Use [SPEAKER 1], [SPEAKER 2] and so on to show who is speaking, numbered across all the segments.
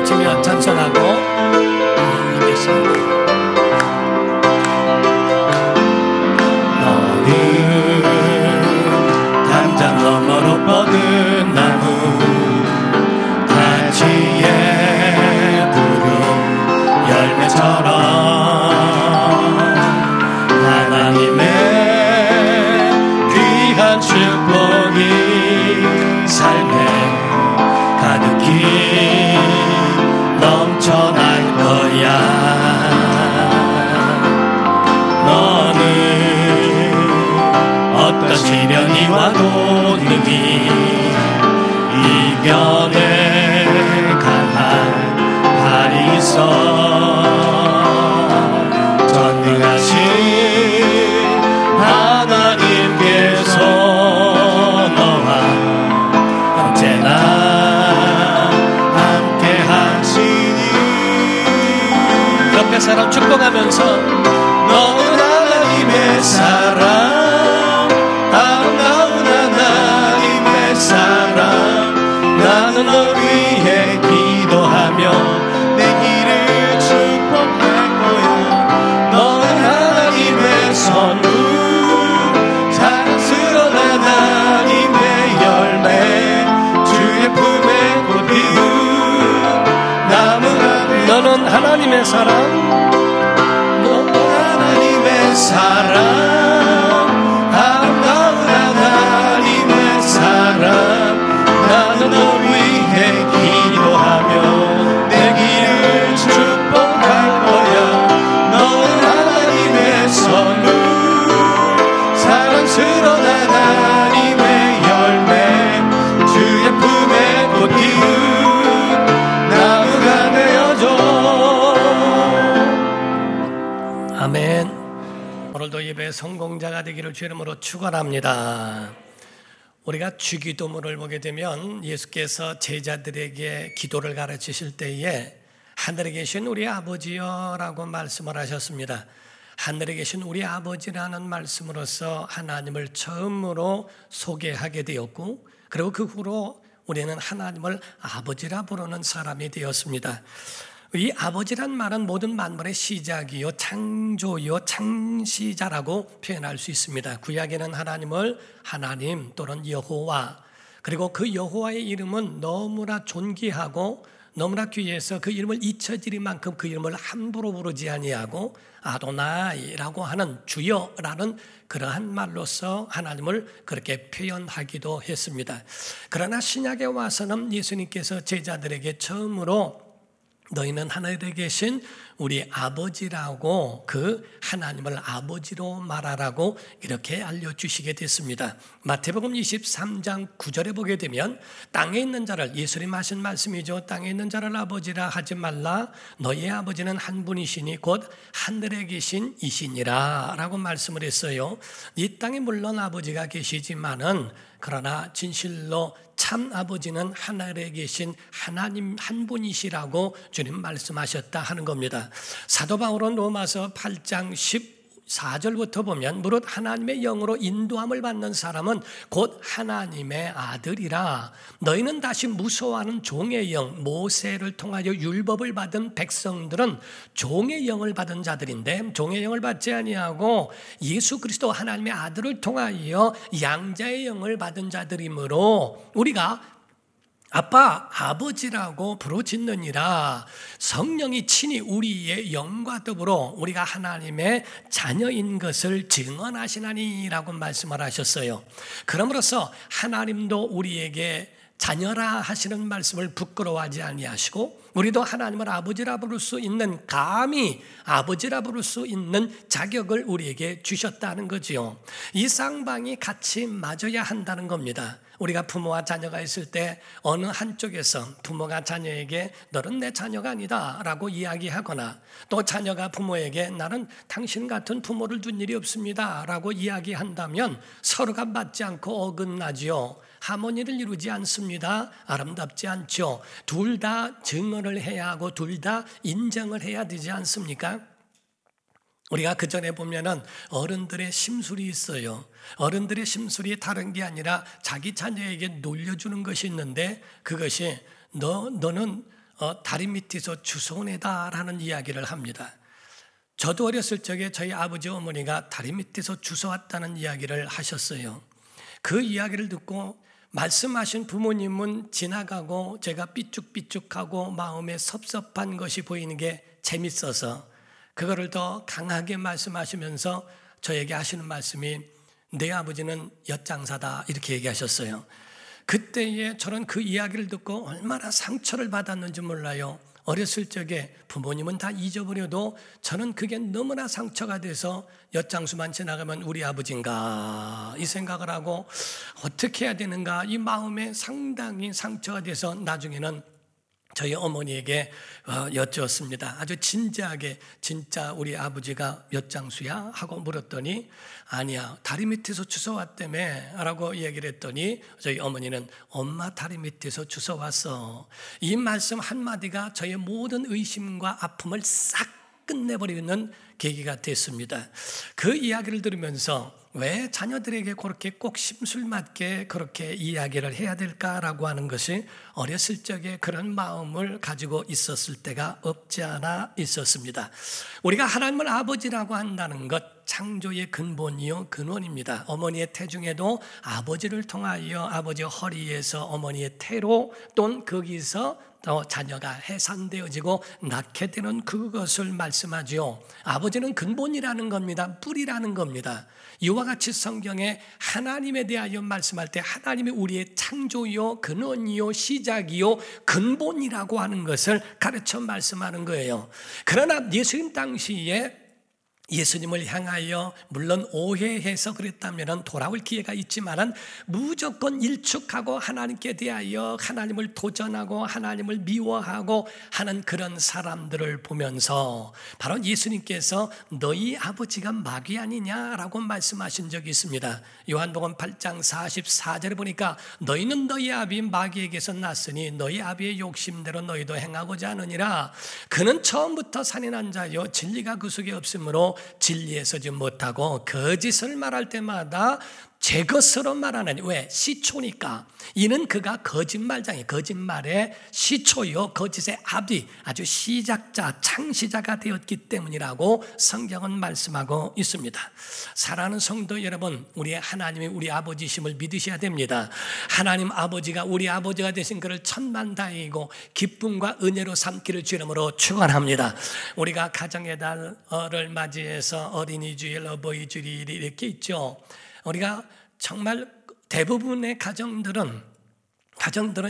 [SPEAKER 1] 박수치며 찬송하고 하겠습니다. 너는 담장 너머로 뻗은 나무 가지에 부른 열매처럼 하나님의 귀한 축복이 삶에 가득히 넘쳐날 거야. 너는 어떤 시련이 와도 능히 이겨낼 강한 발이 있어. 전능하신 하나님께서 너와 언제나 함께 하시니. 옆에 사람 축복하면서 너는 하나님의 사랑, 아름다운 하나님의 사랑. 나는 너 위해 기도하며 내 길을 축복할 거야. 너는 하나님의 선물, 사랑스러운 하나님의 열매, 주의 품에 꽃 피운 나무가. 너는 하나님의 사랑, 너는 하나님의 사랑, 아름다운 하나님의 사랑. 나는 너 위해 기도하며 내 길을 축복할 거야. 너는 하나님의 선물, 사랑스러운 하나님의 열매, 주의 품에 꽃 피운 나무가 되어줘. 아멘. 오늘도 예배 성공자가 되기를 주의 이름으로 축원합니다. 우리가 주기도문을 보게 되면 예수께서 제자들에게 기도를 가르치실 때에 하늘에 계신 우리 아버지여라고 말씀을 하셨습니다. 하늘에 계신 우리 아버지라는 말씀으로써 하나님을 처음으로 소개하게 되었고, 그리고 그 후로 우리는 하나님을 아버지라 부르는 사람이 되었습니다. 이 아버지란 말은 모든 만물의 시작이요 창조요 창시자라고 표현할 수 있습니다. 구약에는 하나님을 하나님 또는 여호와, 그리고 그 여호와의 이름은 너무나 존귀하고 너무나 귀해서 그 이름을 잊혀지리만큼 그 이름을 함부로 부르지 아니하고 아도나이라고 하는 주여라는 그러한 말로서 하나님을 그렇게 표현하기도 했습니다. 그러나 신약에 와서는 예수님께서 제자들에게 처음으로 너희는 하늘에 계신 우리 아버지라고, 그 하나님을 아버지로 말하라고 이렇게 알려주시게 됐습니다. 마태복음 23장 9절에 보게 되면 땅에 있는 자를, 예수님 하신 말씀이죠. 땅에 있는 자를 아버지라 하지 말라. 너희의 아버지는 한 분이시니 곧 하늘에 계신 이시니라 라고 말씀을 했어요. 이 땅에 물론 아버지가 계시지만은 그러나 진실로 참 아버지는 하늘에 계신 하나님 한 분이시라고 주님 말씀하셨다 하는 겁니다. 사도 바울은 로마서 8장 14절부터 보면 무릇 하나님의 영으로 인도함을 받는 사람은 곧 하나님의 아들이라. 너희는 다시 무서워하는 종의 영, 모세를 통하여 율법을 받은 백성들은 종의 영을 받은 자들인데, 종의 영을 받지 아니하고 예수 그리스도 하나님의 아들을 통하여 양자의 영을 받은 자들이므로 우리가 아빠, 아버지라고 부르짖느니라. 성령이 친히 우리의 영과 더불어 우리가 하나님의 자녀인 것을 증언하시나니라고 말씀을 하셨어요. 그러므로서 하나님도 우리에게 자녀라 하시는 말씀을 부끄러워하지 아니하시고, 우리도 하나님을 아버지라 부를 수 있는, 감히 아버지라 부를 수 있는 자격을 우리에게 주셨다는 거지요. 이 쌍방이 같이 맞아야 한다는 겁니다. 우리가 부모와 자녀가 있을 때 어느 한쪽에서 부모가 자녀에게 너는 내 자녀가 아니다 라고 이야기하거나, 또 자녀가 부모에게 나는 당신 같은 부모를 둔 일이 없습니다 라고 이야기한다면 서로가 맞지 않고 어긋나지요. 하모니를 이루지 않습니다. 아름답지 않죠. 둘 다 증언을 해야 하고 둘 다 인정을 해야 되지 않습니까? 우리가 그 전에 보면은 어른들의 심술이 있어요. 어른들의 심술이 다른 게 아니라 자기 자녀에게 놀려주는 것이 있는데, 그것이 너는 다리 밑에서 주워내다라는 이야기를 합니다. 저도 어렸을 적에 저희 아버지 어머니가 다리 밑에서 주워왔다는 이야기를 하셨어요. 그 이야기를 듣고 말씀하신 부모님은 지나가고 제가 삐죽삐죽하고 마음에 섭섭한 것이 보이는 게 재밌어서 그거를 더 강하게 말씀하시면서 저에게 하시는 말씀이 내 아버지는 엿장사다 이렇게 얘기하셨어요. 그때에 저는 그 이야기를 듣고 얼마나 상처를 받았는지 몰라요. 어렸을 적에 부모님은 다 잊어버려도 저는 그게 너무나 상처가 돼서 엿장수만 지나가면 우리 아버지인가 이 생각을 하고 어떻게 해야 되는가 이 마음에 상당히 상처가 돼서 나중에는 저희 어머니에게 여쭈었습니다. 아주 진지하게 진짜 우리 아버지가 엿장수야? 하고 물었더니 아니야 다리 밑에서 주워왔다며 라고 얘기를 했더니 저희 어머니는 엄마 다리 밑에서 주워왔어. 이 말씀 한마디가 저의 모든 의심과 아픔을 싹 끝내버리는 계기가 됐습니다. 그 이야기를 들으면서 왜 자녀들에게 그렇게 꼭 심술맞게 그렇게 이야기를 해야 될까라고 하는 것이 어렸을 적에 그런 마음을 가지고 있었을 때가 없지 않아 있었습니다. 우리가 하나님을 아버지라고 한다는 것 창조의 근본이요 근원입니다. 어머니의 태 중에도 아버지를 통하여 아버지 허리에서 어머니의 태로 또는 거기서 또 자녀가 해산되어지고 낳게 되는 그것을 말씀하죠. 아버지는 근본이라는 겁니다. 뿌리라는 겁니다. 이와 같이 성경에 하나님에 대하여 말씀할 때 하나님이 우리의 창조요 근원이요 시작이요 근본이라고 하는 것을 가르쳐 말씀하는 거예요. 그러나 예수님 당시에 예수님을 향하여 물론 오해해서 그랬다면 돌아올 기회가 있지만 무조건 일축하고 하나님께 대하여 하나님을 도전하고 하나님을 미워하고 하는 그런 사람들을 보면서 바로 예수님께서 너희 아버지가 마귀 아니냐라고 말씀하신 적이 있습니다. 요한복음 8장 44절에 보니까 너희는 너희 아비 마귀에게서 났으니 너희 아비의 욕심대로 너희도 행하고자 하느니라. 그는 처음부터 산인한 자요 진리가 그 속에 없으므로 진리에 서지 못하고 거짓을 말할 때마다 제 것으로 말하느니 왜? 시초니까. 이는 그가 거짓말장이 거짓말의 시초요 거짓의 아비 아주 시작자 창시자가 되었기 때문이라고 성경은 말씀하고 있습니다. 사랑하는 성도 여러분, 우리 하나님이 우리 아버지심을 믿으셔야 됩니다. 하나님 아버지가 우리 아버지가 되신 그를 천만다행이고 기쁨과 은혜로 삼기를 주름으로 축원합니다. 우리가 가정의 달을 맞이해서 어린이 주일, 어버이 주일이 이렇게 있죠. 우리가 정말 대부분의 가정들은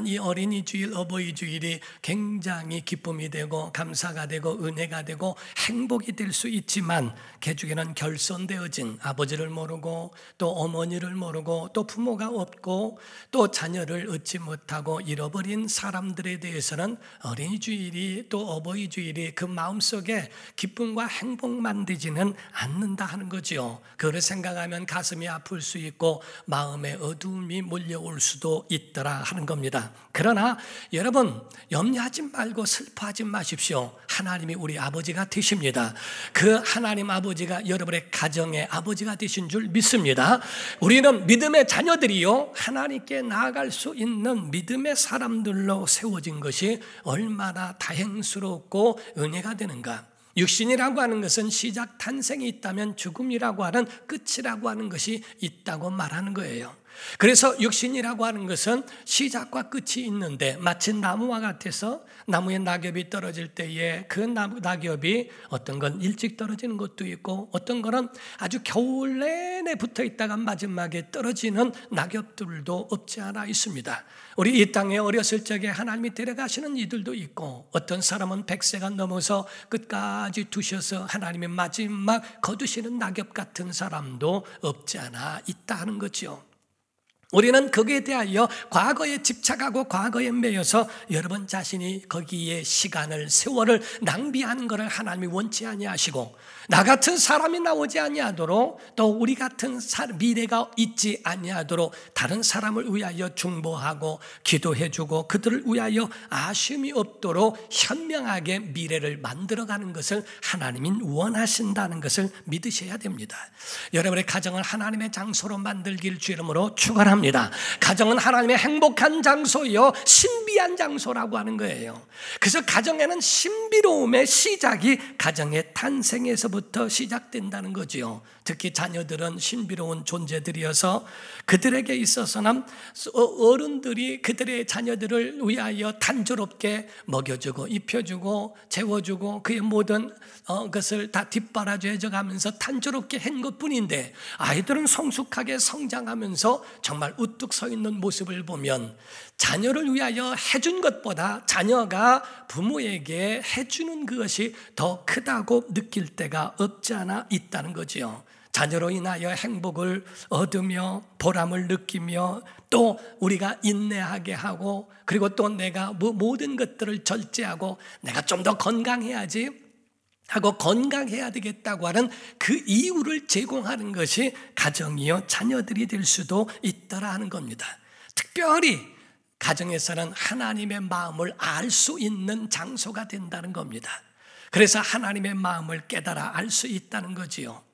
[SPEAKER 1] 이 어린이 주일, 어버이 주일이 굉장히 기쁨이 되고 감사가 되고 은혜가 되고 행복이 될 수 있지만 그 중에는 결손되어진 아버지를 모르고 또 어머니를 모르고 또 부모가 없고 또 자녀를 얻지 못하고 잃어버린 사람들에 대해서는 어린이 주일이 또 어버이 주일이 그 마음속에 기쁨과 행복만 되지는 않는다 하는 거죠. 그걸 생각하면 가슴이 아플 수 있고 마음에 어두움이 몰려올 수도 있더라 하는 겁니다. 그러나 여러분 염려하지 말고 슬퍼하지 마십시오. 하나님이 우리 아버지가 되십니다. 그 하나님 아버지가 여러분의 가정의 아버지가 되신 줄 믿습니다. 우리는 믿음의 자녀들이요 하나님께 나아갈 수 있는 믿음의 사람들로 세워진 것이 얼마나 다행스럽고 은혜가 되는가. 육신이라고 하는 것은 시작 탄생이 있다면 죽음이라고 하는 끝이라고 하는 것이 있다고 말하는 거예요. 그래서 육신이라고 하는 것은 시작과 끝이 있는데 마치 나무와 같아서 나무에 낙엽이 떨어질 때에 그 낙엽이 어떤 건 일찍 떨어지는 것도 있고 어떤 거는 아주 겨울 내내 붙어 있다가 마지막에 떨어지는 낙엽들도 없지 않아 있습니다. 우리 이 땅에 어렸을 적에 하나님이 데려가시는 이들도 있고 어떤 사람은 100세가 넘어서 끝까지 두셔서 하나님의 마지막 거두시는 낙엽 같은 사람도 없지 않아 있다 하는 거죠. 우리는 거기에 대하여 과거에 집착하고 과거에 매여서 여러분 자신이 거기에 시간을 세월을 낭비하는 것을 하나님이 원치 아니하시고 나 같은 사람이 나오지 아니하도록 또 우리 같은 미래가 있지 아니하도록 다른 사람을 위하여 중보하고 기도해주고 그들을 위하여 아쉬움이 없도록 현명하게 미래를 만들어가는 것을 하나님이 원하신다는 것을 믿으셔야 됩니다. 여러분의 가정을 하나님의 장소로 만들길 주름으로 축원합니다. 합니다. 가정은 하나님의 행복한 장소요, 신비한 장소라고 하는 거예요. 그래서 가정에는 신비로움의 시작이 가정의 탄생에서부터 시작된다는 거지요. 특히 자녀들은 신비로운 존재들이어서 그들에게 있어서는 어른들이 그들의 자녀들을 위하여 단조롭게 먹여주고 입혀주고 재워주고 그의 모든 것을 다 뒷바라져 가면서 단조롭게 한 것뿐인데, 아이들은 성숙하게 성장하면서 정말 우뚝 서 있는 모습을 보면 자녀를 위하여 해준 것보다 자녀가 부모에게 해주는 그것이 더 크다고 느낄 때가 없지 않아 있다는 거지요. 자녀로 인하여 행복을 얻으며 보람을 느끼며 또 우리가 인내하게 하고, 그리고 또 내가 모든 것들을 절제하고 내가 좀 더 건강해야지 하고 건강해야 되겠다고 하는 그 이유를 제공하는 것이 가정이요 자녀들이 될 수도 있더라 하는 겁니다. 특별히 가정에서는 하나님의 마음을 알 수 있는 장소가 된다는 겁니다. 그래서 하나님의 마음을 깨달아 알 수 있다는 거지요.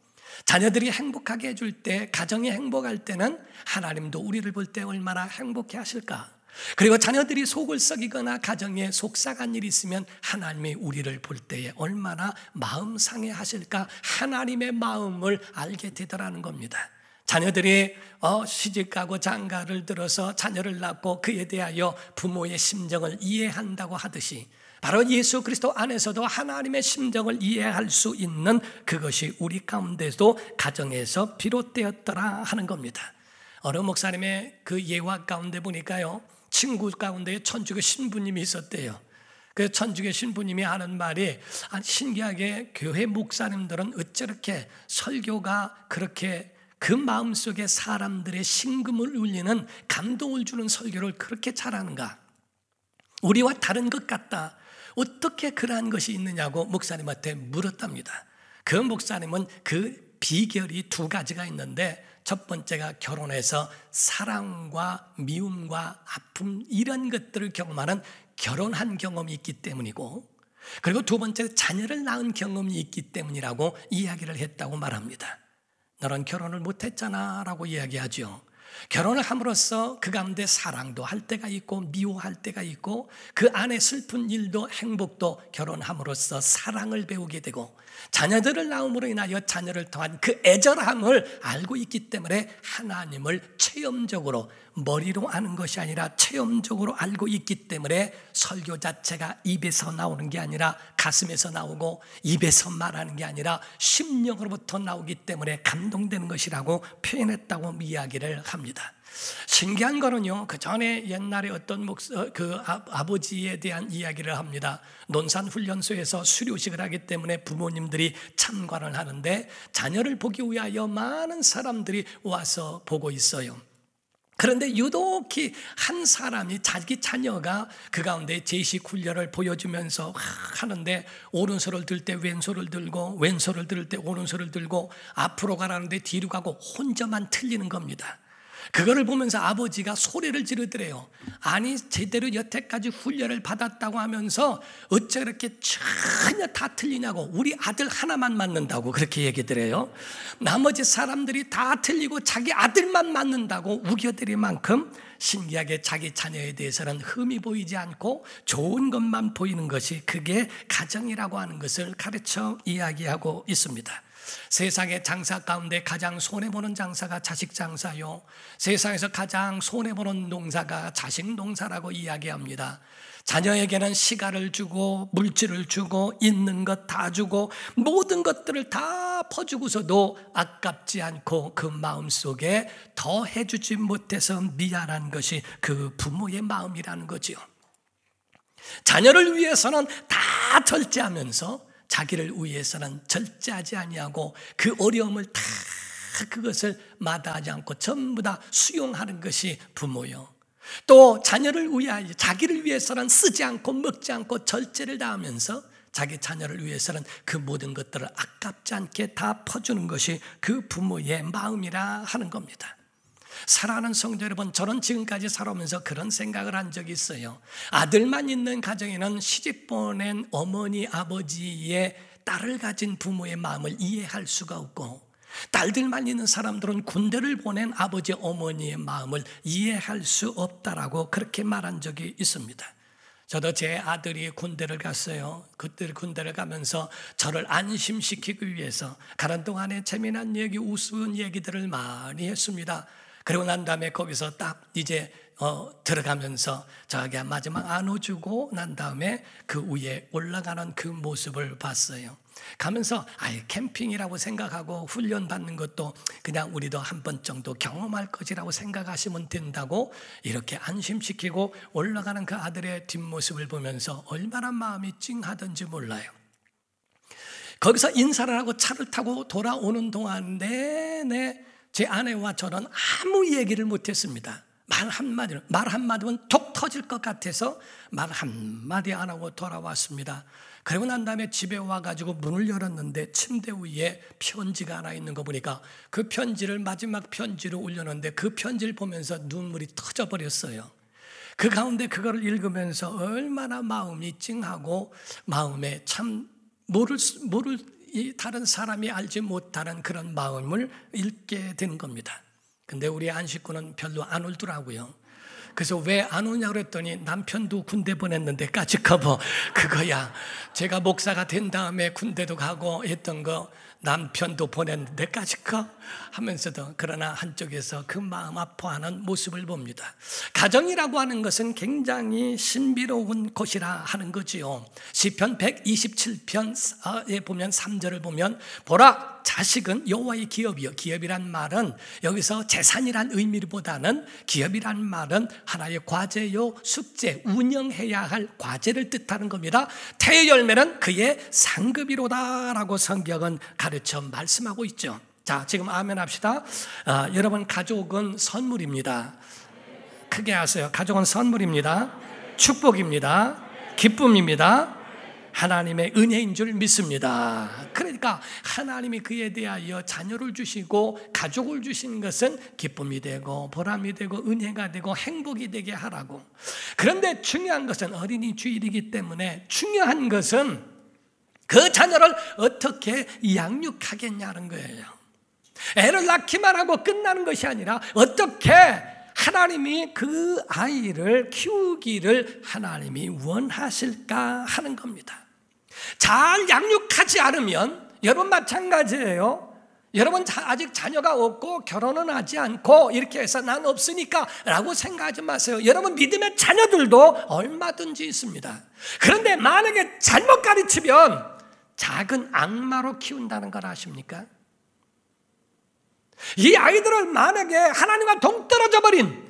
[SPEAKER 1] 자녀들이 행복하게 해줄 때, 가정이 행복할 때는 하나님도 우리를 볼 때 얼마나 행복해 하실까? 그리고 자녀들이 속을 썩이거나 가정에 속상한 일이 있으면 하나님이 우리를 볼 때에 얼마나 마음 상해 하실까? 하나님의 마음을 알게 되더라는 겁니다. 자녀들이 시집가고 장가를 들어서 자녀를 낳고 그에 대하여 부모의 심정을 이해한다고 하듯이, 바로 예수 그리스도 안에서도 하나님의 심정을 이해할 수 있는 그것이 우리 가운데도 가정에서 비롯되었더라 하는 겁니다. 어느 목사님의 그 예화 가운데 보니까요, 친구 가운데 천주교 신부님이 있었대요. 그 천주교 신부님이 하는 말이 신기하게, 교회 목사님들은 어쩌렇게 설교가 그렇게 그 마음속에 사람들의 심금을 울리는 감동을 주는 설교를 그렇게 잘하는가? 우리와 다른 것 같다. 어떻게 그러한 것이 있느냐고 목사님한테 물었답니다. 그 목사님은 그 비결이 두 가지가 있는데, 첫 번째가 결혼해서 사랑과 미움과 아픔 이런 것들을 경험하는 결혼한 경험이 있기 때문이고, 그리고 두 번째 자녀를 낳은 경험이 있기 때문이라고 이야기를 했다고 말합니다. 너는 결혼을 못했잖아 라고 이야기하죠. 결혼을 함으로써 그 가운데 사랑도 할 때가 있고 미워할 때가 있고, 그 안에 슬픈 일도 행복도 결혼함으로써 사랑을 배우게 되고, 자녀들을 낳음으로 인하여 자녀를 통한 그 애절함을 알고 있기 때문에 하나님을 체험적으로, 머리로 아는 것이 아니라 체험적으로 알고 있기 때문에 설교 자체가 입에서 나오는 게 아니라 가슴에서 나오고, 입에서 말하는 게 아니라 심령으로부터 나오기 때문에 감동되는 것이라고 표현했다고 이야기를 합니다. 신기한 거는요, 그 전에 옛날에 어떤 아버지에 대한 이야기를 합니다. 논산훈련소에서 수료식을 하기 때문에 부모님들이 참관을 하는데 자녀를 보기 위하여 많은 사람들이 와서 보고 있어요. 그런데 유독히 한 사람이 자기 자녀가 그 가운데 제식 훈련을 보여주면서 하는데, 오른손을 들 때 왼손을 들고, 왼손을 들 때 오른손을 들고, 앞으로 가라는데 뒤로 가고 혼자만 틀리는 겁니다. 그거를 보면서 아버지가 소리를 지르더래요. 아니, 제대로 여태까지 훈련을 받았다고 하면서 어째 그렇게 전혀 다 틀리냐고, 우리 아들 하나만 맞는다고 그렇게 얘기더래요. 나머지 사람들이 다 틀리고 자기 아들만 맞는다고 우겨드릴 만큼 신기하게 자기 자녀에 대해서는 흠이 보이지 않고 좋은 것만 보이는 것이, 그게 가정이라고 하는 것을 가르쳐 이야기하고 있습니다. 세상의 장사 가운데 가장 손해보는 장사가 자식 장사요, 세상에서 가장 손해보는 농사가 자식 농사라고 이야기합니다. 자녀에게는 시간을 주고 물질을 주고 있는 것 다 주고 모든 것들을 다 퍼주고서도 아깝지 않고 그 마음속에 더 해주지 못해서 미안한 것이 그 부모의 마음이라는 거지요. 자녀를 위해서는 다 절제하면서 자기를 위해서는 절제하지 아니하고, 그 어려움을 다 그것을 마다하지 않고 전부 다 수용하는 것이 부모요. 또 자녀를 위하여, 자기를 위해서는 쓰지 않고 먹지 않고 절제를 다하면서 자기 자녀를 위해서는 그 모든 것들을 아깝지 않게 다 퍼주는 것이 그 부모의 마음이라 하는 겁니다. 사랑하는 성도 여러분, 저는 지금까지 살아오면서 그런 생각을 한 적이 있어요. 아들만 있는 가정에는 시집 보낸 어머니 아버지의 딸을 가진 부모의 마음을 이해할 수가 없고, 딸들만 있는 사람들은 군대를 보낸 아버지 어머니의 마음을 이해할 수 없다라고 그렇게 말한 적이 있습니다. 저도 제 아들이 군대를 갔어요. 그때 군대를 가면서 저를 안심시키기 위해서 가는 동안에 재미난 얘기, 우스운 얘기들을 많이 했습니다. 그리고 난 다음에 거기서 딱 이제 들어가면서 저에게 마지막 안아주고 난 다음에 그 위에 올라가는 그 모습을 봤어요. 가면서 캠핑이라고 생각하고 훈련 받는 것도 그냥 우리도 한 번 정도 경험할 것이라고 생각하시면 된다고 이렇게 안심시키고 올라가는 그 아들의 뒷모습을 보면서 얼마나 마음이 찡하던지 몰라요. 거기서 인사를 하고 차를 타고 돌아오는 동안 내내 제 아내와 저는 아무 얘기를 못했습니다. 말 한마디면 톡 터질 것 같아서 말 한마디 안 하고 돌아왔습니다. 그리고 난 다음에 집에 와가지고 문을 열었는데 침대 위에 편지가 하나 있는 거 보니까 그 편지를 마지막 편지로 올려놓는데 그 편지를 보면서 눈물이 터져버렸어요. 그 가운데 그거를 읽으면서 얼마나 마음이 찡하고 마음에 참 다른 사람이 알지 못하는 그런 마음을 읽게 된 겁니다. 근데 우리 안식구는 별로 안 울더라고요. 그래서 왜 안 오냐고 그랬더니 남편도 군대 보냈는데 까짓거뭐 그거야. 제가 목사가 된 다음에 군대도 가고 했던 거 남편도 보냈는데 까짓거 하면서도 그러나 한쪽에서 그 마음 아파하는 모습을 봅니다. 가정이라고 하는 것은 굉장히 신비로운 곳이라 하는 거지요. 시편 127편에 보면 3절을 보면 보라 자식은 여호와의 기업이요. 기업이란 말은 여기서 재산이란 의미보다는 기업이란 말은 하나의 과제요, 숙제, 운영해야 할 과제를 뜻하는 겁니다. 태의 열매는 그의 상급이로다라고 성경은 가르쳐 말씀하고 있죠. 자, 지금 아멘 합시다. 여러분, 가족은 선물입니다. 크게 하세요. 가족은 선물입니다. 축복입니다. 기쁨입니다. 하나님의 은혜인 줄 믿습니다. 그러니까 하나님이 그에 대하여 자녀를 주시고 가족을 주신 것은 기쁨이 되고 보람이 되고 은혜가 되고 행복이 되게 하라고. 그런데 중요한 것은 어린이 주일이기 때문에 중요한 것은 그 자녀를 어떻게 양육하겠냐는 거예요. 애를 낳기만 하고 끝나는 것이 아니라 어떻게 하나님이 그 아이를 키우기를 하나님이 원하실까 하는 겁니다. 잘 양육하지 않으면 여러분 마찬가지예요. 여러분 아직 자녀가 없고 결혼은 하지 않고 이렇게 해서 난 없으니까 라고 생각하지 마세요. 여러분 믿음의 자녀들도 얼마든지 있습니다. 그런데 만약에 잘못 가르치면 작은 악마로 키운다는 걸 아십니까? 이 아이들을 만약에 하나님과 동떨어져 버린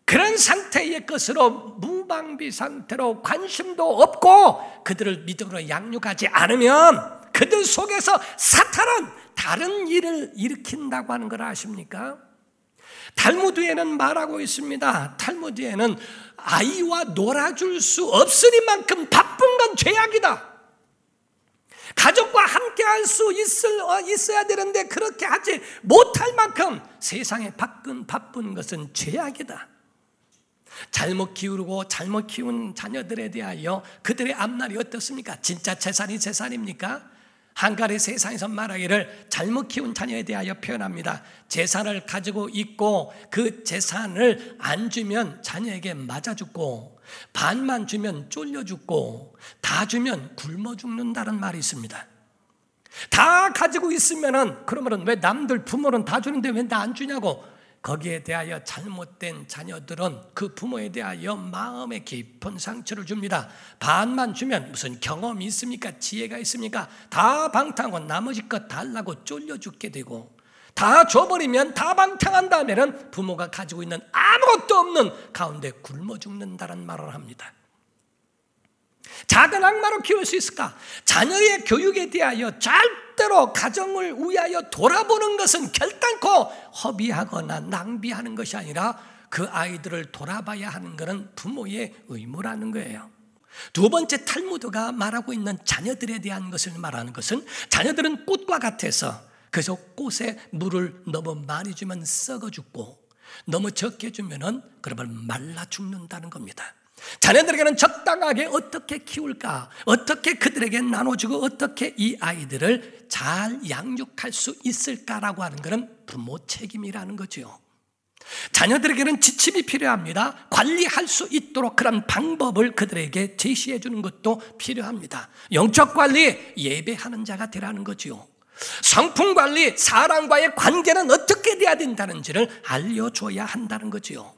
[SPEAKER 1] 그런 상태의 것으로 무방비 상태로 관심도 없고 그들을 믿음으로 양육하지 않으면 그들 속에서 사탄은 다른 일을 일으킨다고 하는 걸 아십니까? 탈무드에는 말하고 있습니다. 탈무드에는 아이와 놀아줄 수 없으니만큼 바쁜 건 죄악이다. 가족과 함께 할 수 있어야 되는데 그렇게 하지 못할 만큼 세상에 바쁜 것은 죄악이다. 잘못 기르고 잘못 키운 자녀들에 대하여 그들의 앞날이 어떻습니까? 진짜 재산이 재산입니까? 한가리 세상에서 말하기를 잘못 키운 자녀에 대하여 표현합니다. 재산을 가지고 있고 그 재산을 안 주면 자녀에게 맞아 죽고 반만 주면 쫄려 죽고 다 주면 굶어 죽는다는 말이 있습니다. 다 가지고 있으면은 그러면은 왜 남들 부모는 다 주는데 왜 나 안 주냐고. 거기에 대하여 잘못된 자녀들은 그 부모에 대하여 마음에 깊은 상처를 줍니다. 반만 주면 무슨 경험이 있습니까? 지혜가 있습니까? 다 방탕하고 나머지 것 달라고 쫄려 죽게 되고 다 줘버리면 다 방탕한 다음에는 부모가 가지고 있는 아무것도 없는 가운데 굶어 죽는다는 말을 합니다. 작은 악마로 키울 수 있을까? 자녀의 교육에 대하여 절대로 가정을 위하여 돌아보는 것은 결단코 허비하거나 낭비하는 것이 아니라 그 아이들을 돌아봐야 하는 것은 부모의 의무라는 거예요. 두 번째 탈무드가 말하고 있는 자녀들에 대한 것을 말하는 것은 자녀들은 꽃과 같아서 그래서 꽃에 물을 너무 많이 주면 썩어 죽고 너무 적게 주면은 그러면 말라 죽는다는 겁니다. 자녀들에게는 적당하게 어떻게 키울까, 어떻게 그들에게 나눠주고 어떻게 이 아이들을 잘 양육할 수 있을까라고 하는 것은 부모 책임이라는 거죠. 자녀들에게는 지침이 필요합니다. 관리할 수 있도록 그런 방법을 그들에게 제시해 주는 것도 필요합니다. 영적 관리, 예배하는 자가 되라는 거죠. 성품 관리, 사람과의 관계는 어떻게 돼야 된다는지를 알려줘야 한다는 거죠.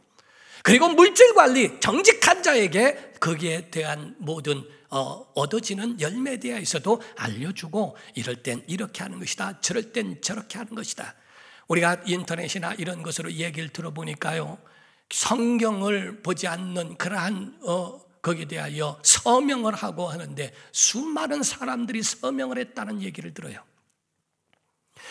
[SPEAKER 1] 그리고 물질 관리, 정직한 자에게 거기에 대한 모든 얻어지는 열매에 대해서도 알려주고, 이럴 땐 이렇게 하는 것이다, 저럴 땐 저렇게 하는 것이다. 우리가 인터넷이나 이런 것으로 얘기를 들어보니까요, 성경을 보지 않는 그러한 거기에 대하여 서명을 하고 하는데 수많은 사람들이 서명을 했다는 얘기를 들어요.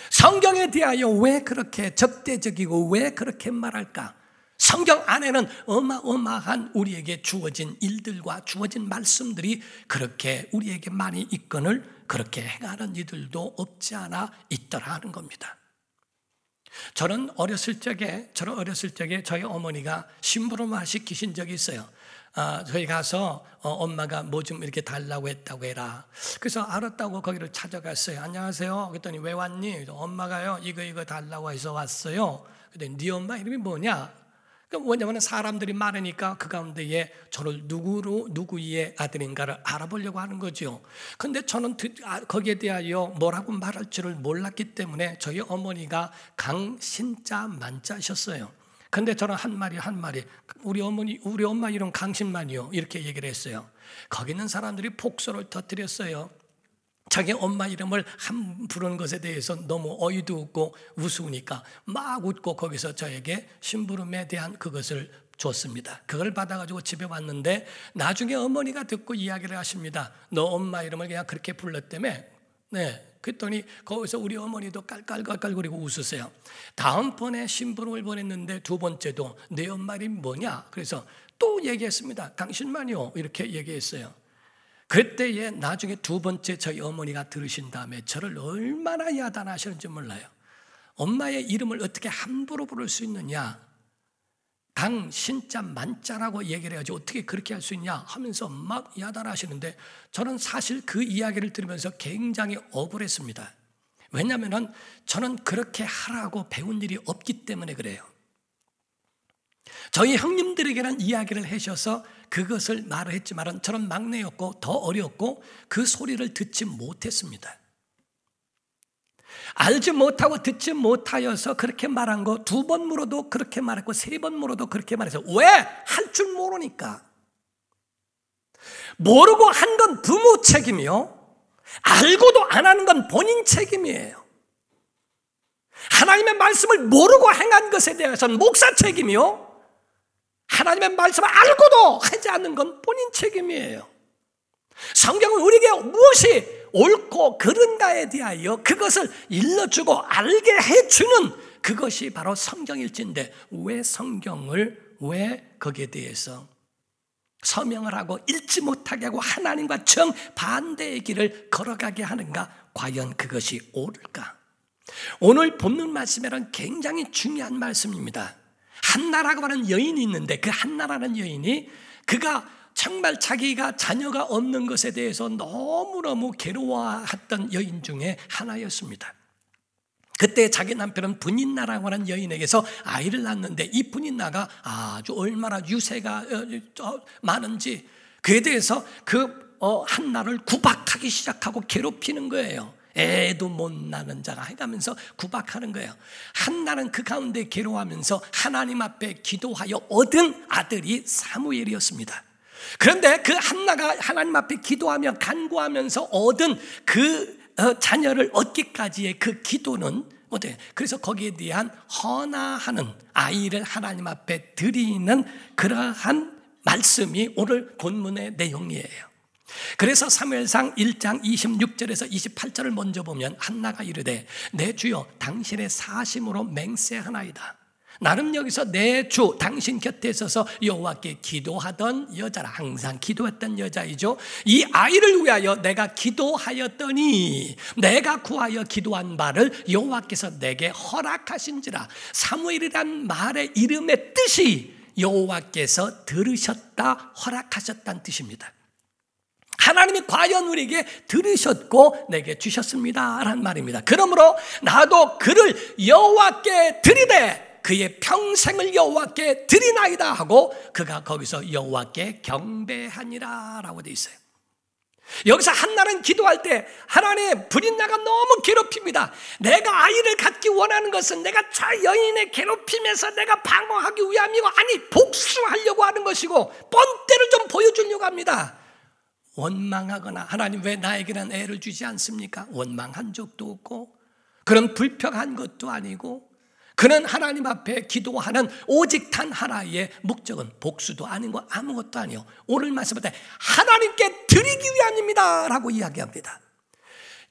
[SPEAKER 1] 성경에 대하여 왜 그렇게 적대적이고 왜 그렇게 말할까? 성경 안에는 어마어마한 우리에게 주어진 일들과 주어진 말씀들이 그렇게 우리에게 많이 있거늘 그렇게 행하는 이들도 없지 않아 있더라 하는 겁니다. 저는 어렸을 적에 저희 어머니가 심부름을 시키신 적이 있어요. 저희 가서 엄마가 뭐 좀 이렇게 달라고 했다고 해라. 그래서 알았다고 거기를 찾아갔어요. 안녕하세요. 그랬더니 왜 왔니? 엄마가요 이거 달라고 해서 왔어요. 그랬더니 네 엄마 이름이 뭐냐? 왜냐하면 사람들이 많으니까 그 가운데에 저를 누구의 아들인가를 알아보려고 하는 거죠. 그런데 저는 거기에 대하여 뭐라고 말할 줄을 몰랐기 때문에 저희 어머니가 강신자 만자셨어요. 근데 저는 한 마리 우리 엄마 이름 강신만이요 이렇게 얘기를 했어요. 거기 있는 사람들이 폭소를 터뜨렸어요. 자기 엄마 이름을 부르는 것에 대해서 너무 어이도 없고 우스우니까 막 웃고 거기서 저에게 심부름에 대한 그것을 줬습니다. 그걸 받아가지고 집에 왔는데 나중에 어머니가 듣고 이야기를 하십니다. 너 엄마 이름을 그냥 그렇게 불렀다며? 네. 그랬더니 거기서 우리 어머니도 깔깔깔깔거리고 웃으세요. 다음번에 심부름을 보냈는데 두 번째도 내 엄마 이름이 뭐냐? 그래서 또 얘기했습니다. 당신만이요 이렇게 얘기했어요. 그때에 나중에 두 번째 저희 어머니가 들으신 다음에 저를 얼마나 야단하시는지 몰라요. 엄마의 이름을 어떻게 함부로 부를 수 있느냐? 강신자 만자라고 얘기를 해야지 어떻게 그렇게 할 수 있냐 하면서 막 야단하시는데 저는 사실 그 이야기를 들으면서 굉장히 억울했습니다. 왜냐하면 저는 그렇게 하라고 배운 일이 없기 때문에 그래요. 저희 형님들에게는 이야기를 하셔서 그것을 말을 했지만 저는 막내였고 더 어렸고 그 소리를 듣지 못했습니다. 알지 못하고 듣지 못하여서 그렇게 말한 거 두 번 물어도 그렇게 말했고 세 번 물어도 그렇게 말해서 왜? 할 줄 모르니까. 모르고 한 건 부모 책임이요, 알고도 안 하는 건 본인 책임이에요. 하나님의 말씀을 모르고 행한 것에 대해서는 목사 책임이요, 하나님의 말씀을 알고도 하지 않는 건 본인 책임이에요. 성경은 우리에게 무엇이 옳고 그른가에 대하여 그것을 일러주고 알게 해주는 그것이 바로 성경일진데 왜 성경을 왜 거기에 대해서 서명을 하고 읽지 못하게 하고 하나님과 정반대의 길을 걸어가게 하는가? 과연 그것이 옳을까? 오늘 본문 말씀에는 굉장히 중요한 말씀입니다. 한나라고 하는 여인이 있는데 그 한나라는 여인이 그가 정말 자기가 자녀가 없는 것에 대해서 너무너무 괴로워했던 여인 중에 하나였습니다. 그때 자기 남편은 분인나라고 하는 여인에게서 아이를 낳았는데 이 분인나가 아주 얼마나 유세가 많은지 그에 대해서 그 한나를 구박하기 시작하고 괴롭히는 거예요. 애도 못 낳는 자가 해가면서 구박하는 거예요. 한나는 그 가운데 괴로워하면서 하나님 앞에 기도하여 얻은 아들이 사무엘이었습니다. 그런데 그 한나가 하나님 앞에 기도하며 간구하면서 얻은 그 자녀를 얻기까지의 그 기도는 어때요? 그래서 거기에 대한 헌화하는 아이를 하나님 앞에 드리는 그러한 말씀이 오늘 본문의 내용이에요. 그래서 사무엘상 1장 26절에서 28절을 먼저 보면 한나가 이르되 내 주여 당신의 사심으로 맹세하나이다. 나는 여기서 내 주 당신 곁에 서서 여호와께 기도하던 여자라. 항상 기도했던 여자이죠. 이 아이를 위하여 내가 기도하였더니 내가 구하여 기도한 바를 여호와께서 내게 허락하신지라. 사무엘이란 말의 이름의 뜻이 여호와께서 들으셨다, 허락하셨다는 뜻입니다. 하나님이 과연 우리에게 들으셨고 내게 주셨습니다 라는 말입니다. 그러므로 나도 그를 여호와께 드리되 그의 평생을 여호와께 드리나이다 하고 그가 거기서 여호와께 경배하니라 라고 되어 있어요. 여기서 한나는 기도할 때 하나님, 브릿나가 너무 괴롭힙니다. 내가 아이를 갖기 원하는 것은 내가 저 여인의 괴롭힘에서 내가 방어하기 위함이고, 아니 복수하려고 하는 것이고 뻔때를 좀 보여주려고 합니다. 원망하거나 하나님 왜 나에게는 애를 주지 않습니까? 원망한 적도 없고 그런 불평한 것도 아니고, 그는 하나님 앞에 기도하는 오직 단 하나의 목적은 복수도 아니고 아무것도 아니요, 오늘 말씀할 때 하나님께 드리기 위함입니다 라고 이야기합니다.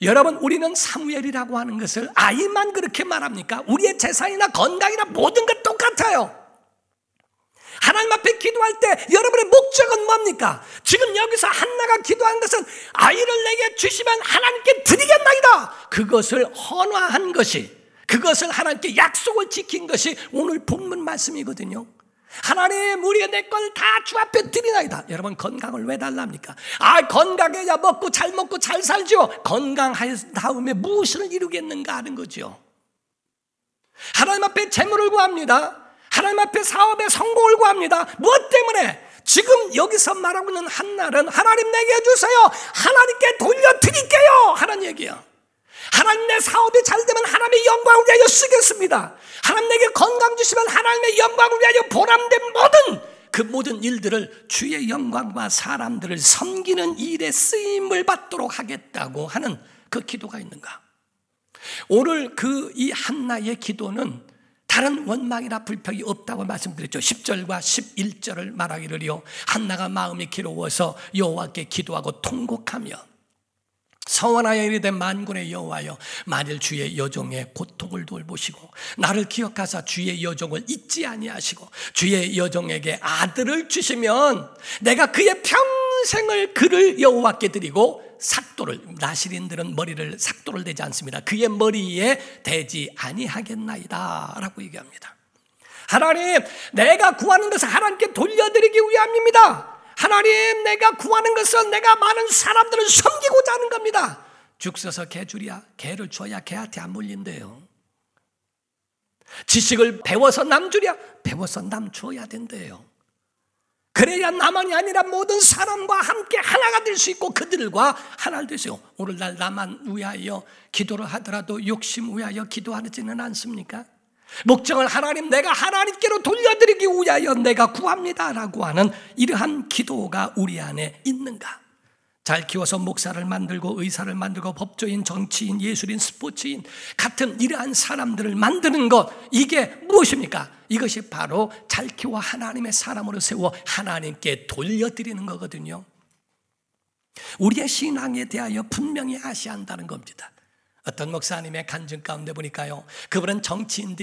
[SPEAKER 1] 여러분, 우리는 사무엘이라고 하는 것을 아이만 그렇게 말합니까? 우리의 재산이나 건강이나 모든 것 똑같아요. 하나님 앞에 기도할 때 여러분의 목적은 뭡니까? 지금 여기서 한나가 기도한 것은 아이를 내게 주시면 하나님께 드리겠나이다, 그것을 헌화한 것이, 그것을 하나님께 약속을 지킨 것이 오늘 본문 말씀이거든요. 하나님, 우리가 내 걸 다 주 앞에 드리나이다. 여러분, 건강을 왜 달랍니까? 건강해야 먹고 잘 살죠. 건강한 다음에 무엇을 이루겠는가 하는 거죠. 하나님 앞에 재물을 구합니다. 하나님 앞에 사업에 성공을 구합니다. 무엇 때문에? 지금 여기서 말하고 있는 한날은 하나님 내게 주세요, 하나님께 돌려드릴게요 하는 얘기예요. 하나님, 내 사업이 잘 되면 하나님의 영광을 위하여 쓰겠습니다. 하나님 내게 건강 주시면 하나님의 영광을 위하여 보람된 모든 일들을 주의 영광과 사람들을 섬기는 일에 쓰임을 받도록 하겠다고 하는 그 기도가 있는가? 오늘 이 한나의 기도는 다른 원망이나 불평이 없다고 말씀드렸죠. 10절과 11절을 말하기를요, 한나가 마음이 괴로워서 여호와께 기도하고 통곡하며 서원하여 이르되 만군의 여호와여, 만일 주의 여종의 고통을 돌보시고 나를 기억하사 주의 여종을 잊지 아니하시고 주의 여종에게 아들을 주시면 내가 그의 평생을 그를 여호와께 드리고 삭도를, 나시린들은 머리를 삭도를 대지 않습니다. 그의 머리에 대지 아니하겠나이다 라고 얘기합니다. 하나님, 내가 구하는 것을 하나님께 돌려드리기 위함입니다. 하나님, 내가 구하는 것은 내가 많은 사람들을 섬기고자 하는 겁니다. 죽 써서 개 주랴, 개를 줘야 개한테 안 물린대요. 지식을 배워서 남 주랴, 배워서 남 줘야 된대요. 그래야 나만이 아니라 모든 사람과 함께 하나가 될 수 있고 그들과 하나가 될 수 있고. 오늘날 나만 위하여 기도를 하더라도 욕심 위하여 기도하지는 않습니까? 목적을 하나님, 내가 하나님께로 돌려드리기 위하여 내가 구합니다라고 하는 이러한 기도가 우리 안에 있는가? 잘 키워서 목사를 만들고 의사를 만들고 법조인, 정치인, 예술인, 스포츠인 같은 이러한 사람들을 만드는 것, 이게 무엇입니까? 이것이 바로 잘 키워 하나님의 사람으로 세워 하나님께 돌려드리는 거거든요. 우리의 신앙에 대하여 분명히 아셔야 한다는 겁니다. 어떤 목사님의 간증 가운데 보니까요, 그분은 정치인이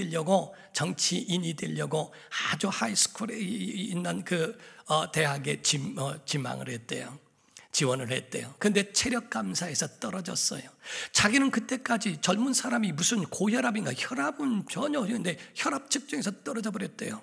[SPEAKER 1] 되려고 아주 하이스쿨에 있는 대학에 지망을 했대요. 지원을 했대요. 그런데 체력감사에서 떨어졌어요. 자기는 그때까지 젊은 사람이 무슨 고혈압인가, 혈압은 전혀 없는데 혈압 측정에서 떨어져 버렸대요.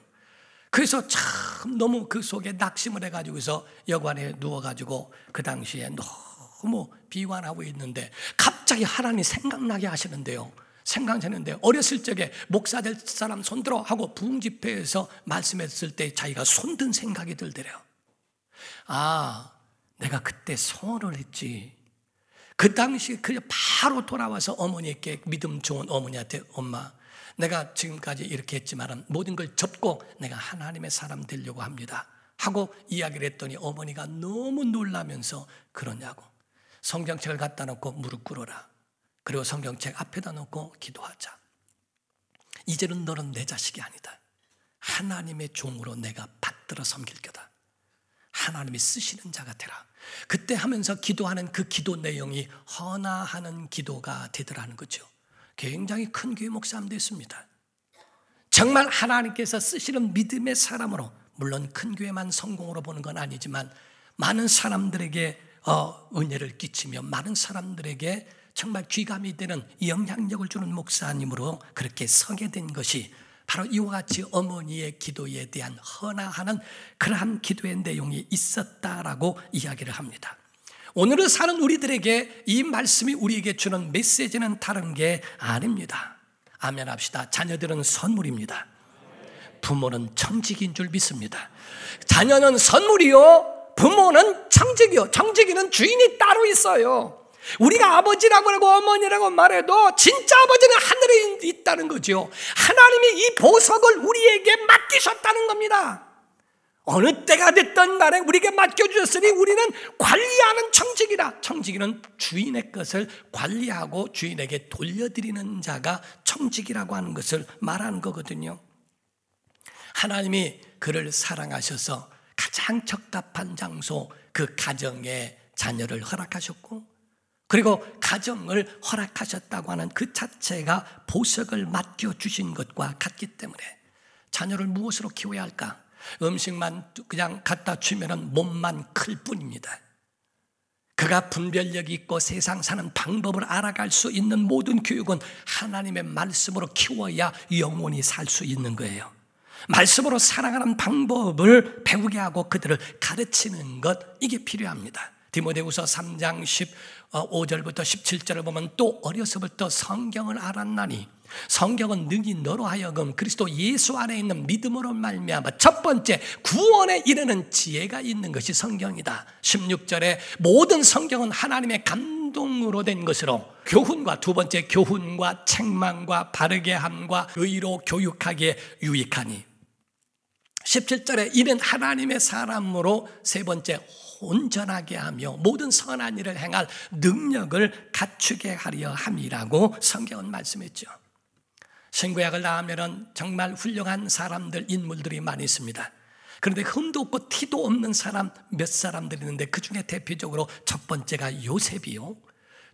[SPEAKER 1] 그래서 참 너무 그 속에 낙심을 해가지고서 여관에 누워가지고 그 당시에 너무 비관하고 있는데 갑자기 하나님이 생각나게 하시는데요. 생각하는데 어렸을 적에 목사 될 사람 손들어 하고 부흥 집회에서 말씀했을 때 자기가 손든 생각이 들더래요. 내가 그때 소원을 했지. 그 당시에 그냥 바로 돌아와서 어머니께, 믿음 좋은 어머니한테, 엄마, 내가 지금까지 이렇게 했지만 모든 걸 접고 내가 하나님의 사람 되려고 합니다 하고 이야기를 했더니 어머니가 너무 놀라면서 그러냐고. 성경책을 갖다 놓고 무릎 꿇어라. 그리고 성경책 앞에다 놓고 기도하자. 이제는 너는 내 자식이 아니다. 하나님의 종으로 내가 받들어 섬길 거다. 하나님이 쓰시는 자가 되라. 그때 하면서 기도하는 그 기도 내용이 헌화하는 기도가 되더라는 거죠. 굉장히 큰 교회 목사님 됐습니다. 정말 하나님께서 쓰시는 믿음의 사람으로, 물론 큰 교회만 성공으로 보는 건 아니지만 많은 사람들에게 은혜를 끼치며 많은 사람들에게 정말 귀감이 되는 영향력을 주는 목사님으로 그렇게 서게 된 것이 바로 이와 같이 어머니의 기도에 대한 헌화하는 그러한 기도의 내용이 있었다라고 이야기를 합니다. 오늘을 사는 우리들에게 이 말씀이 우리에게 주는 메시지는 다른 게 아닙니다. 아멘 합시다. 자녀들은 선물입니다. 부모는 청지기인 줄 믿습니다. 자녀는 선물이요, 부모는 청지기요. 청지기는 주인이 따로 있어요. 우리가 아버지라고 하고 어머니라고 말해도 진짜 아버지는 하늘에 있다는 거죠. 하나님이 이 보석을 우리에게 맡기셨다는 겁니다. 어느 때가 됐던 간에 우리에게 맡겨주셨으니 우리는 관리하는 청지기라. 청지기는 주인의 것을 관리하고 주인에게 돌려드리는 자가 청지기라고 하는 것을 말하는 거거든요. 하나님이 그를 사랑하셔서 가장 적합한 장소, 그 가정에 자녀를 허락하셨고, 그리고 가정을 허락하셨다고 하는 그 자체가 보석을 맡겨주신 것과 같기 때문에 자녀를 무엇으로 키워야 할까? 음식만 그냥 갖다 주면 몸만 클 뿐입니다. 그가 분별력이 있고 세상 사는 방법을 알아갈 수 있는 모든 교육은 하나님의 말씀으로 키워야 영원히 살 수 있는 거예요. 말씀으로 살아가는 방법을 배우게 하고 그들을 가르치는 것, 이게 필요합니다. 디모데후서 3장 15절부터 17절을 보면 또 어려서부터 성경을 알았나니 성경은 능히 너로 하여금 그리스도 예수 안에 있는 믿음으로 말미암아 첫 번째 구원에 이르는 지혜가 있는 것이 성경이다. 16절에 모든 성경은 하나님의 감동으로 된 것으로 교훈과, 두 번째 교훈과 책망과 바르게 함과 의로 교육하기에 유익하니, 17절에 이는 하나님의 사람으로 세 번째 온전하게 하며 모든 선한 일을 행할 능력을 갖추게 하려 함이라고 성경은 말씀했죠. 신구약을 나오면 정말 훌륭한 사람들, 인물들이 많이 있습니다. 그런데 흠도 없고 티도 없는 사람 몇 사람들이 있는데 그 중에 대표적으로 첫 번째가 요셉이요,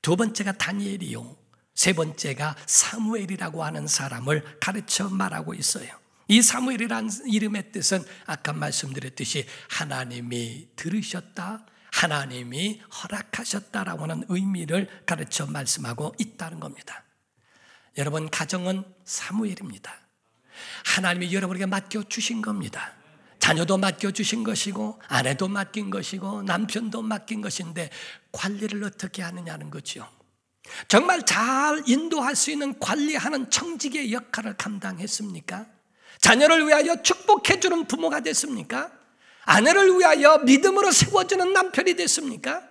[SPEAKER 1] 두 번째가 다니엘이요, 세 번째가 사무엘이라고 하는 사람을 가르쳐 말하고 있어요. 이 사무엘이라는 이름의 뜻은 아까 말씀드렸듯이 하나님이 들으셨다, 하나님이 허락하셨다라고 하는 의미를 가르쳐 말씀하고 있다는 겁니다. 여러분, 가정은 사무엘입니다. 하나님이 여러분에게 맡겨주신 겁니다. 자녀도 맡겨주신 것이고 아내도 맡긴 것이고 남편도 맡긴 것인데 관리를 어떻게 하느냐는 거죠. 정말 잘 인도할 수 있는 관리하는 청지기의 역할을 감당했습니까? 자녀를 위하여 축복해주는 부모가 됐습니까? 아내를 위하여 믿음으로 세워주는 남편이 됐습니까?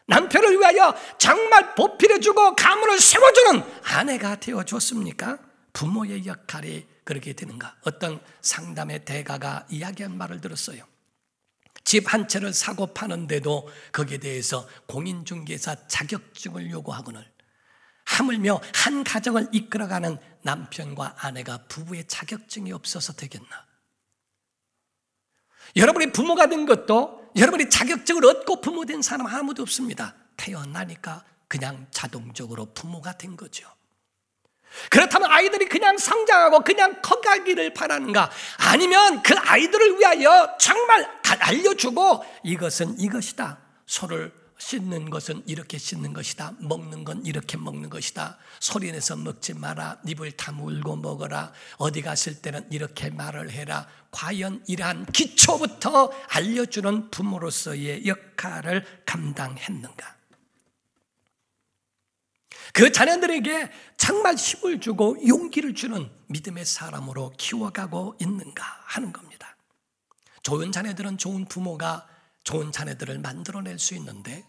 [SPEAKER 1] 남편을 위하여 정말 보필해주고 가문을 세워주는 아내가 되어줬습니까? 부모의 역할이 그렇게 되는가? 어떤 상담의 대가가 이야기한 말을 들었어요. 집 한 채를 사고 파는데도 거기에 대해서 공인중개사 자격증을 요구하거늘 하물며 한 가정을 이끌어가는 남편과 아내가 부부의 자격증이 없어서 되겠나? 여러분이 부모가 된 것도 여러분이 자격증을 얻고 부모 된 사람 아무도 없습니다. 태어나니까 그냥 자동적으로 부모가 된 거죠. 그렇다면 아이들이 그냥 성장하고 그냥 커가기를 바라는가? 아니면 그 아이들을 위하여 정말 알려주고 이것은 이것이다, 소를 씻는 것은 이렇게 씻는 것이다, 먹는 건 이렇게 먹는 것이다, 소리내서 먹지 마라, 입을 다물고 먹어라, 어디 갔을 때는 이렇게 말을 해라, 과연 이러한 기초부터 알려주는 부모로서의 역할을 감당했는가? 그 자녀들에게 정말 힘을 주고 용기를 주는 믿음의 사람으로 키워가고 있는가 하는 겁니다. 좋은 자녀들은 좋은 부모가 좋은 자녀들을 만들어낼 수 있는데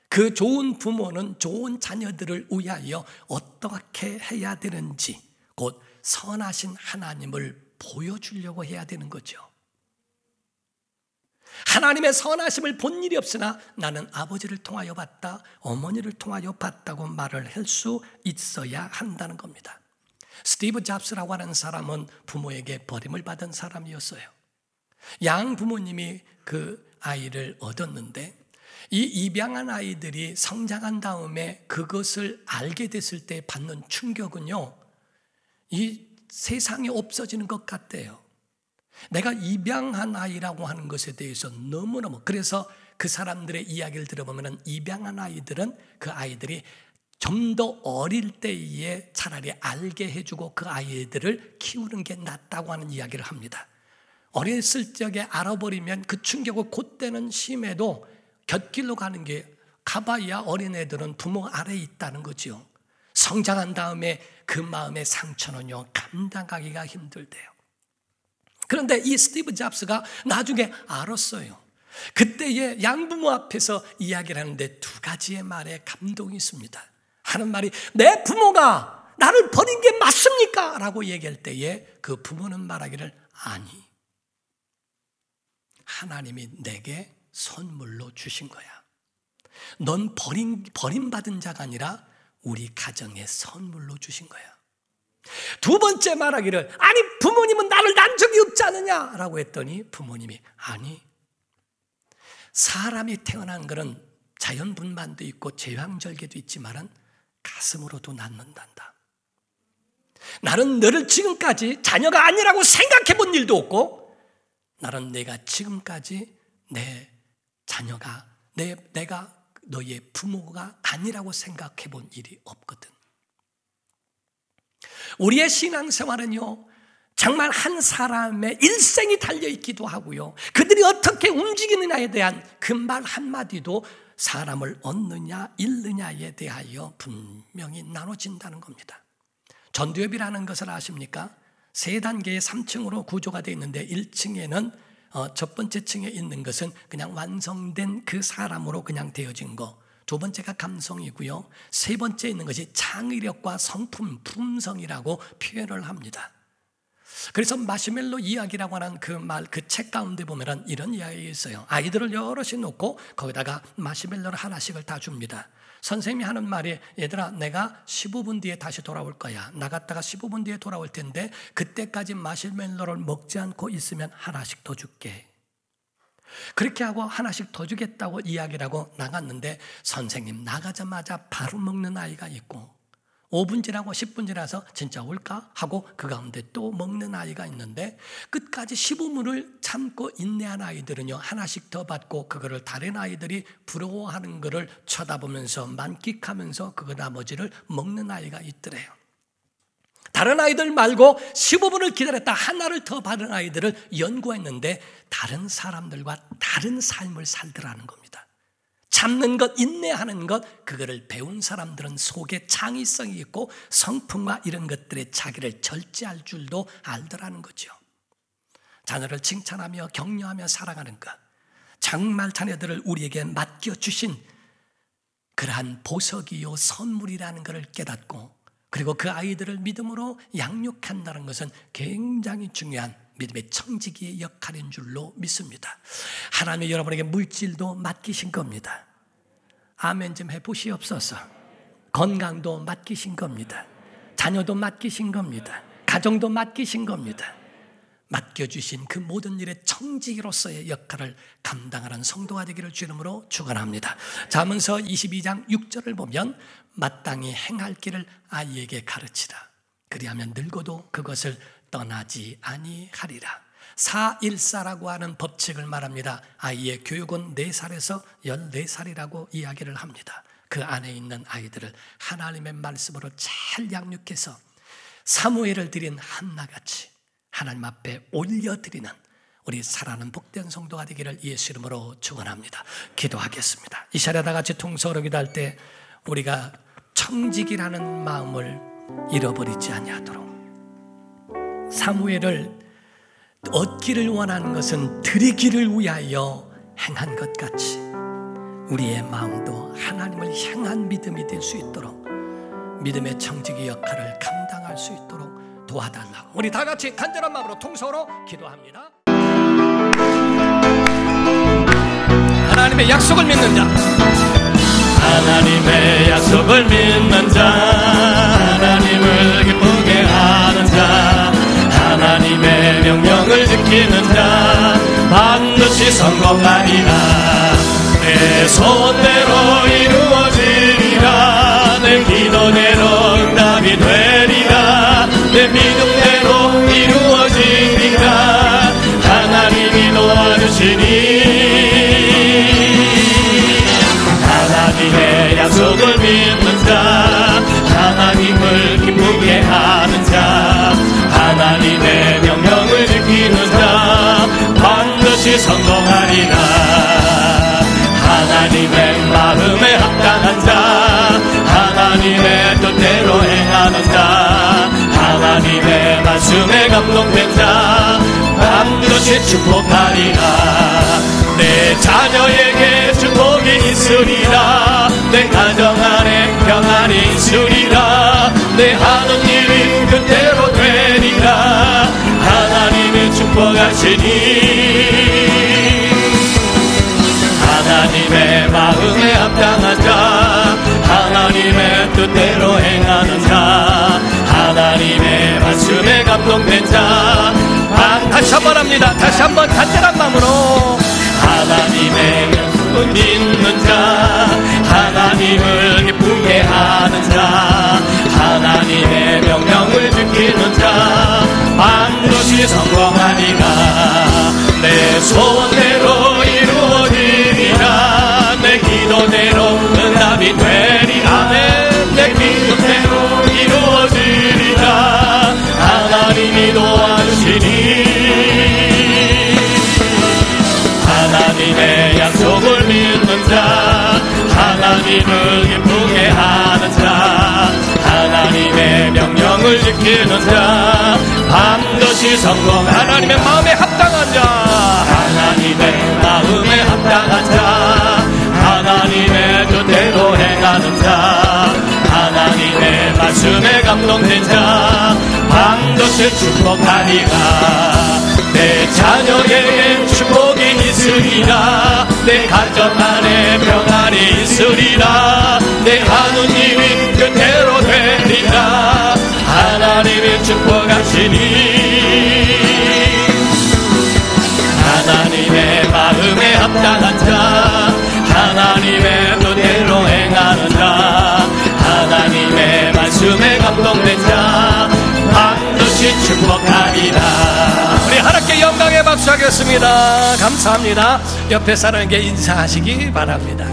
[SPEAKER 1] 그 좋은 부모는 좋은 자녀들을 위하여 어떻게 해야 되는지 곧 선하신 하나님을 보여주려고 해야 되는 거죠. 하나님의 선하심을 본 일이 없으나 나는 아버지를 통하여 봤다, 어머니를 통하여 봤다고 말을 할 수 있어야 한다는 겁니다. 스티브 잡스라고 하는 사람은 부모에게 버림을 받은 사람이었어요. 양 부모님이 그 아이를 얻었는데 이 입양한 아이들이 성장한 다음에 그것을 알게 됐을 때 받는 충격은요, 이 세상이 없어지는 것 같대요. 내가 입양한 아이라고 하는 것에 대해서 너무너무, 그래서 그 사람들의 이야기를 들어보면 입양한 아이들은 그 아이들이 좀 더 어릴 때에 차라리 알게 해주고 그 아이들을 키우는 게 낫다고 하는 이야기를 합니다. 어렸을 적에 알아버리면 그 충격을 그때는 심해도 곁길로 가는 게 가봐야 어린애들은 부모 아래에 있다는 거죠. 성장한 다음에 그 마음의 상처는요 감당하기가 힘들대요. 그런데 이 스티브 잡스가 나중에 알았어요. 그때의 양부모 앞에서 이야기를 하는데 두 가지의 말에 감동이 있습니다. 하는 말이 내 부모가 나를 버린 게 맞습니까? 라고 얘기할 때에 그 부모는 말하기를 아니, 하나님이 내게 선물로 주신 거야. 넌 버림받은 자가 아니라 우리 가정에 선물로 주신 거야. 두 번째 말하기를 아니 부모님은 나를 난 적이 없지 않느냐 라고 했더니 부모님이 아니, 사람이 태어난 것은 자연분만도 있고 제왕절개도 있지만은 가슴으로도 낳는단다. 나는 너를 지금까지 자녀가 아니라고 생각해 본 일도 없고 나는 내가 지금까지 내 자녀가 내가 너의 부모가 아니라고 생각해 본 일이 없거든. 우리의 신앙생활은요 정말 한 사람의 일생이 달려있기도 하고요 그들이 어떻게 움직이느냐에 대한 그 말 한마디도 사람을 얻느냐 잃느냐에 대하여 분명히 나눠진다는 겁니다. 전두엽이라는 것을 아십니까? 세 단계의 3층으로 구조가 되어 있는데 1층에는 첫 번째 층에 있는 것은 그냥 완성된 그 사람으로 그냥 되어진 거, 두 번째가 감성이고요, 세 번째 있는 것이 창의력과 성품, 품성이라고 표현을 합니다. 그래서 마시멜로 이야기라고 하는 그 말, 그 책 가운데 보면 이런 이야기가 있어요. 아이들을 여럿이 놓고 거기다가 마시멜로를 하나씩을 다 줍니다. 선생님이 하는 말이 얘들아 내가 15분 뒤에 다시 돌아올 거야. 나갔다가 15분 뒤에 돌아올 텐데 그때까지 마시멜로를 먹지 않고 있으면 하나씩 더 줄게. 그렇게 하고 하나씩 더 주겠다고 이야기를 하고 나갔는데 선생님 나가자마자 바로 먹는 아이가 있고 5분 지나고 10분 지나서 진짜 올까? 하고 그 가운데 또 먹는 아이가 있는데 끝까지 15분을 참고 인내한 아이들은요 하나씩 더 받고 그거를 다른 아이들이 부러워하는 거를 쳐다보면서 만끽하면서 그거 나머지를 먹는 아이가 있더래요. 다른 아이들 말고 15분을 기다렸다 하나를 더 받은 아이들을 연구했는데 다른 사람들과 다른 삶을 살더라는 겁니다. 참는 것, 인내하는 것, 그거를 배운 사람들은 속에 창의성이 있고 성품과 이런 것들에 자기를 절제할 줄도 알더라는 거죠. 자녀를 칭찬하며 격려하며 사랑하는 것, 정말 자녀들을 우리에게 맡겨주신 그러한 보석이요 선물이라는 것을 깨닫고 그리고 그 아이들을 믿음으로 양육한다는 것은 굉장히 중요한 믿음의 청지기의 역할인 줄로 믿습니다. 하나님이 여러분에게 물질도 맡기신 겁니다. 아멘 좀 해보시옵소서. 건강도 맡기신 겁니다. 자녀도 맡기신 겁니다. 가정도 맡기신 겁니다. 맡겨주신 그 모든 일의 청지기로서의 역할을 감당하는 성도가 되기를 주 이름으로 축원합니다. 잠언서 22장 6절을 보면 마땅히 행할 길을 아이에게 가르치라. 그리하면 늙어도 그것을 떠나지 아니하리라. 414라고 하는 법칙을 말합니다. 아이의 교육은 4살에서 14살이라고 이야기를 합니다. 그 안에 있는 아이들을 하나님의 말씀으로 잘 양육해서 사무엘을 드린 한나같이 하나님 앞에 올려드리는 우리 사랑하는 복된 성도가 되기를 예수 이름으로 축원합니다. 기도하겠습니다. 이 시간에 다 같이 통성으로 기도할 때 우리가 청지기라는 마음을 잃어버리지 아니하도록, 사무엘을 얻기를 원하는 것은 드리기를 위하여 행한 것 같이 우리의 마음도 하나님을 향한 믿음이 될 수 있도록 믿음의 청지기 역할을 감당할 수 있도록 도와달라고 우리 다 같이 간절한 마음으로 통성으로 기도합니다. 하나님의 약속을 믿는 자,
[SPEAKER 2] 하나님의 약속을 믿는 자, 하나님을 기쁘게 하는 자, 하나님의 명령을 지키는 자, 반드시 성공하리라. 내 소원대로 이루어지리라. 내 기도대로 응답이 되리라. 내 믿음대로 이루어지리라. 하나님이 도와주시니 하나님의 약속을 믿는 자, 축복하리라. 내 자녀에게 축복이 있으리라. 내 가정 안에 평안이 있으리라. 내 하는 일이 그대로 되리라. 하나님이 축복하시니 하나님의 마음에 합당한 자, 하나님의 뜻대로 행하는 자, 하나님의 말씀에 감동된 자,
[SPEAKER 1] 다시 한번 합니다. 다시 한번 간절한 마음으로
[SPEAKER 2] 하나님의 약속을 믿는 자, 하나님을 기쁘게 하는 자, 하나님의 명령을 지키는 자, 반드시 성공하리라. 내 소원대로 이루어지리라. 내 기도대로 응답이 되리라. 내 기도대로 이루어지리라. 하나님이 도와주시니 하나님의 약속을 믿는 자, 하나님을 기쁘게 하는 자, 하나님의 명령을 지키는 자, 반드시 성공.
[SPEAKER 1] 하나님의 마음에 합당한 자,
[SPEAKER 2] 하나님의 마음에 합당한 자, 하나님의 뜻대로 행하는 자, 하나님의 말씀에 감동된 자, 반드시 축복하리라. 내 자녀에게 축복이 있으리라. 내 가정 안에 평안이 있으리라. 내 하는 일이 그대로 되리라. 하나님이 축복하시니 하나님의 마음에 합당한 자, 하나님의 뜻대로 행하는 자, 하나님의 말씀에 감동된 자, 반드시 축복하리라.
[SPEAKER 1] 우리 하나님께 영광의 박수 하겠습니다. 감사합니다. 옆에 사람에게 인사하시기 바랍니다.